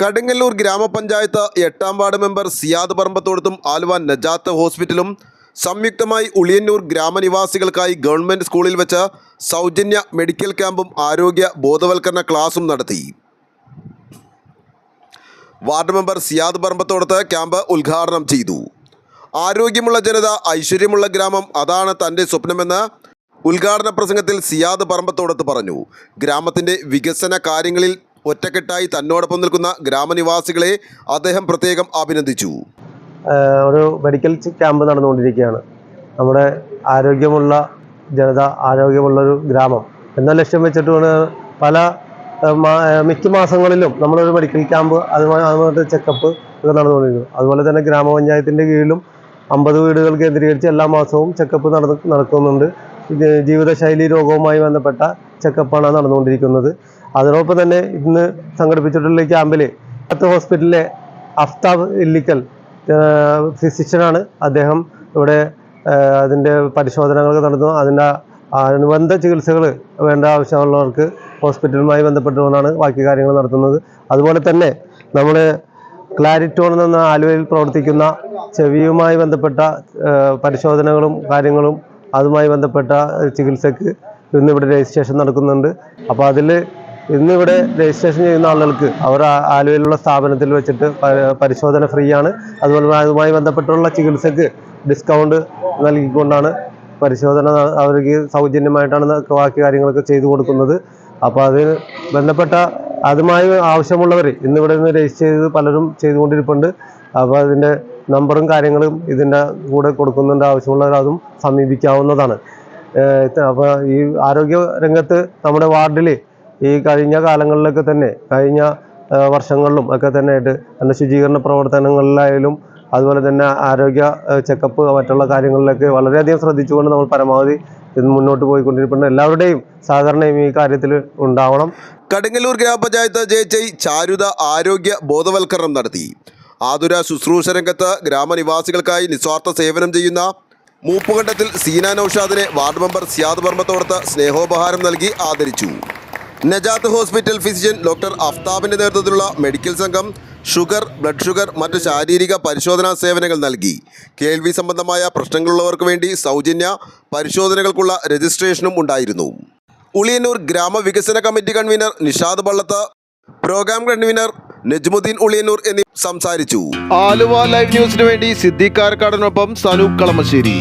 കടുങ്ങല്ലൂർ ഗ്രാമപഞ്ചായത്ത് 8-ാം ward member Siyad പറമ്പത്തോടത്തും Aluva Najath ഹോസ്പിറ്റലും സംയുക്തമായി ഉളിയന്നൂർ ഗ്രാമനിവാസികൾക്കായി ഗവൺമെൻറ് സ്കൂളിൽ വെച്ച് സൗജന്യ മെഡിക്കൽ ക്യാമ്പും ആരോഗ്യ ബോധവൽക്കരണ ക്ലാസും നടത്തി. Ward member Siyad Parambathodath camp ഉദ്ഘാടനം ചെയ്തു. ആരോഗ്യമുള്ള ജനത, ഐശ്വര്യമുള്ള ഗ്രാമം, അതാണ് തൻ്റെ സ്വപ്നമെന്ന് ഉദ്ഘാടന പ്രസംഗത്തിൽ സിയാദ് പറമ്പത്തോടത്ത് പറഞ്ഞു. ഗ്രാമത്തിൻ്റെ വികസന കാര്യങ്ങളിൽ ഒറ്റക്കെട്ടായി തന്നോടൊപ്പം നിൽക്കുന്ന ഗ്രാമനിവാസികളെ അദ്ദേഹം പ്രത്യേകം അഭിനന്ദിച്ചു. ഒരു മെഡിക്കൽ ക്യാമ്പ് നടന്നുകൊണ്ടിരിക്കുകയാണ്. നമ്മുടെ ആരോഗ്യമുള്ള ജനത, ആരോഗ്യമുള്ളൊരു ഗ്രാമം എന്ന ലക്ഷ്യം വെച്ചിട്ടാണ് മിക്ക മാസങ്ങളിലും നമ്മളൊരു മെഡിക്കൽ ക്യാമ്പ് അതുമായിട്ട് ചെക്കപ്പ് ഒക്കെ നടന്നുകൊണ്ടിരിക്കുന്നു. അതുപോലെ തന്നെ ഗ്രാമപഞ്ചായത്തിൻ്റെ കീഴിലും 50 വീടുകൾ കേന്ദ്രീകരിച്ച് എല്ലാ മാസവും ചെക്കപ്പ് നടക്കുന്നുണ്ട്. ജീവിതശൈലി രോഗവുമായി ബന്ധപ്പെട്ട ചെക്കപ്പാണ് നടന്നുകൊണ്ടിരിക്കുന്നത്. അതിനൊപ്പം തന്നെ ഇന്ന് സംഘടിപ്പിച്ചിട്ടുള്ള ക്യാമ്പിൽ ഹോസ്പിറ്റലിലെ അഫ്താബ് ഇല്ലിക്കൽ ഫിസിഷ്യനാണ്. അദ്ദേഹം ഇവിടെ അതിൻ്റെ പരിശോധനകളൊക്കെ നടത്തുന്നു. അതിൻ്റെ അനുബന്ധ ചികിത്സകൾ വേണ്ട ആവശ്യമുള്ളവർക്ക് ഹോസ്പിറ്റലുമായി ബന്ധപ്പെട്ടുകൊണ്ടാണ് ബാക്കി കാര്യങ്ങൾ നടത്തുന്നത്. അതുപോലെ തന്നെ നമ്മൾ ക്ലാരിറ്റോൺ എന്ന ആലുവയിൽ പ്രവർത്തിക്കുന്ന ചെവിയുമായി ബന്ധപ്പെട്ട പരിശോധനകളും കാര്യങ്ങളും അതുമായി ബന്ധപ്പെട്ട ചികിത്സയ്ക്ക് ഇന്നിവിടെ രജിസ്ട്രേഷൻ നടക്കുന്നുണ്ട്. അപ്പോൾ അതിൽ ഇന്നിവിടെ രജിസ്ട്രേഷൻ ചെയ്യുന്ന ആളുകൾക്ക് അവർ ആലുവയിലുള്ള സ്ഥാപനത്തിൽ വെച്ചിട്ട് പരിശോധന ഫ്രീ ആണ്. അതുപോലെ അതുമായി ബന്ധപ്പെട്ടുള്ള ചികിത്സയ്ക്ക് ഡിസ്കൗണ്ട് നൽകിക്കൊണ്ടാണ് പരിശോധന അവർക്ക് സൗജന്യമായിട്ടാണ് ബാക്കി കാര്യങ്ങളൊക്കെ ചെയ്തു കൊടുക്കുന്നത്. അപ്പോൾ അതിന് ബന്ധപ്പെട്ട അതുമായി ആവശ്യമുള്ളവർ ഇന്നിവിടെ നിന്ന് രജിസ്റ്റർ ചെയ്ത് പലരും ചെയ്തുകൊണ്ടിരിപ്പുണ്ട്. അപ്പോൾ അതിൻ്റെ നമ്പറും കാര്യങ്ങളും ഇതിൻ്റെ കൂടെ കൊടുക്കുന്നുണ്ട്. ആവശ്യമുള്ളവർ അതും സമീപിക്കാവുന്നതാണ്. അപ്പോൾ ഈ ആരോഗ്യ രംഗത്ത് നമ്മുടെ വാർഡിൽ ഈ കഴിഞ്ഞ കാലങ്ങളിലൊക്കെ തന്നെ കഴിഞ്ഞ വർഷങ്ങളിലും ഒക്കെ തന്നെ ആയിട്ട് അതിൻ്റെ ശുചീകരണ പ്രവർത്തനങ്ങളിലായാലും അതുപോലെ തന്നെ ആരോഗ്യ ചെക്കപ്പ് മറ്റുള്ള കാര്യങ്ങളിലൊക്കെ വളരെയധികം ശ്രദ്ധിച്ചുകൊണ്ട് നമ്മൾ പരമാവധി ഇത് മുന്നോട്ട് പോയിക്കൊണ്ടിരിക്കുന്നത്. എല്ലാവരുടെയും സഹകരണം ഈ കാര്യത്തിൽ ഉണ്ടാവണം. കടുങ്ങല്ലൂർ ഗ്രാമപഞ്ചായത്ത് ജെ ചാരുത ആരോഗ്യ ബോധവൽക്കരണം നടത്തി. ആതുര ശുശ്രൂഷ രംഗത്ത് ഗ്രാമനിവാസികൾക്കായി നിസ്വാർത്ഥ സേവനം ചെയ്യുന്ന മൂപ്പുകണ്ടത്തിൽ സീന നൌഷാദിനെ വാർഡ് മെമ്പർ സിയാദ് പറമ്പത്തോടത്ത് സ്നേഹോപഹാരം നൽകി ആദരിച്ചു. നജാത്ത് ഹോസ്പിറ്റൽ ഫിസിഷ്യൻ ഡോക്ടർ അഫ്താബിൻ്റെ നേതൃത്വത്തിലുള്ള മെഡിക്കൽ സംഘം ഷുഗർ, ബ്ലഡ് ഷുഗർ, മറ്റ് ശാരീരിക പരിശോധനാ സേവനങ്ങൾ നൽകി. കേൾവി സംബന്ധമായ പ്രശ്നങ്ങളുള്ളവർക്ക് വേണ്ടി സൗജന്യ പരിശോധനകൾക്കുള്ള രജിസ്ട്രേഷനും ഉണ്ടായിരുന്നു. ഉളിയന്നൂർ ഗ്രാമവികസന committee convener Nishad Pallath, programme convener Najmuddin Uliyannur എന്നിവർ സംസാരിച്ചു. ആലുവ ലൈവ് ന്യൂസിനു വേണ്ടി സിദ്ദീഖ് കാരക്കാടിനൊപ്പം സനൂപ് കളമശ്ശേരി.